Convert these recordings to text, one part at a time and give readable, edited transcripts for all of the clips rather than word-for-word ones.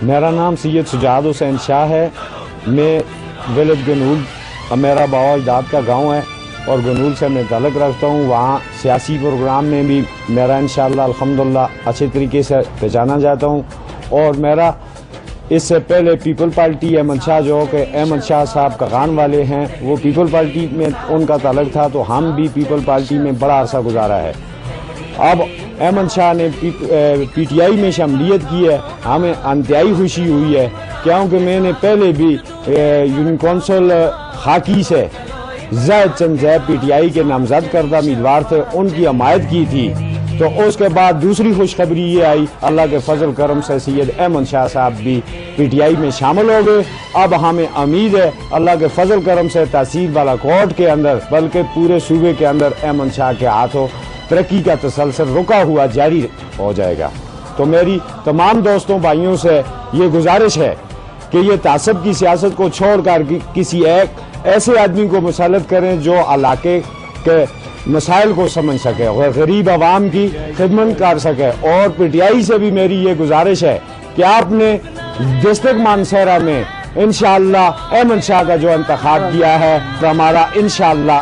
میرا نام سید سجاد حسین شاہ ہے۔ میں ولیج گنول، میرا باوا اجداد کا گاؤں ہے اور گنول سے میں تعلق رکھتا ہوں۔ وہاں سیاسی پروگرام میں بھی میرا انشاءاللہ الحمدللہ اچھے طریقے سے پہچانا جاتا ہوں۔ اور میرا اس سے پہلے پیپل پارٹی احمد شاہ جو کہ احمد شاہ صاحب کغان والے ہیں، وہ پیپل پارٹی میں ان کا تعلق تھا، تو ہم بھی پیپل پارٹی میں بڑا عرصہ گزارا ہے۔ اب احمد شاہ نے پی ٹی آئی میں شمولیت کی ہے، ہمیں انتہائی خوشی ہوئی ہے، کیونکہ میں نے پہلے بھی یونین کونسل خاکی سے زاہد چند زیب پی ٹی آئی کے نامزد کردہ امیدوار تھے، ان کی حمایت کی تھی۔ تو اس کے بعد دوسری خوشخبری یہ آئی، اللہ کے فضل کرم سے سید احمد شاہ صاحب بھی پی ٹی آئی میں شامل ہو گئے۔ اب ہمیں امید ہے اللہ کے فضل کرم سے تحصیل بالاکوٹ کے اندر بلکہ پورے صوبے کے اندر احمد شاہ کے ہاتھوں ترقی کا تسلسل رکا ہوا جاری ہو جائے گا۔ تو میری تمام دوستوں بھائیوں سے یہ گزارش ہے کہ یہ تعصب کی سیاست کو چھوڑ کر کسی ایک ایسے آدمی کو مسلط کریں جو علاقے کے مسائل کو سمجھ سکے اور غریب عوام کی خدمت کر سکے۔ اور پی ٹی آئی سے بھی میری یہ گزارش ہے کہ آپ نے ڈسٹرکٹ مانسہرہ میں انشاءاللہ احمد شاہ کا جو انتخاب کیا ہے، تو ہمارا انشاءاللہ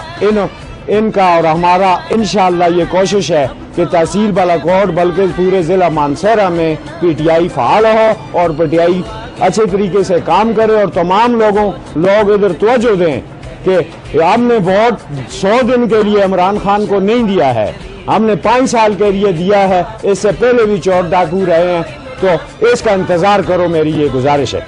ان کا اور ہمارا انشاءاللہ یہ کوشش ہے کہ تحصیل بالاکوٹ بلکہ پورے ضلع مانسہرہ میں پی ٹی آئی فعال ہو اور پی ٹی آئی اچھے طریقے سے کام کرے، اور تمام لوگ ادھر توجہ دیں کہ ہم نے ووٹ 100 دن کے لیے عمران خان کو نہیں دیا ہے، ہم نے 5 سال کے لیے دیا ہے۔ اس سے پہلے بھی چور ڈاکو رہے ہیں، تو اس کا انتظار کرو، میری یہ گزارش ہے۔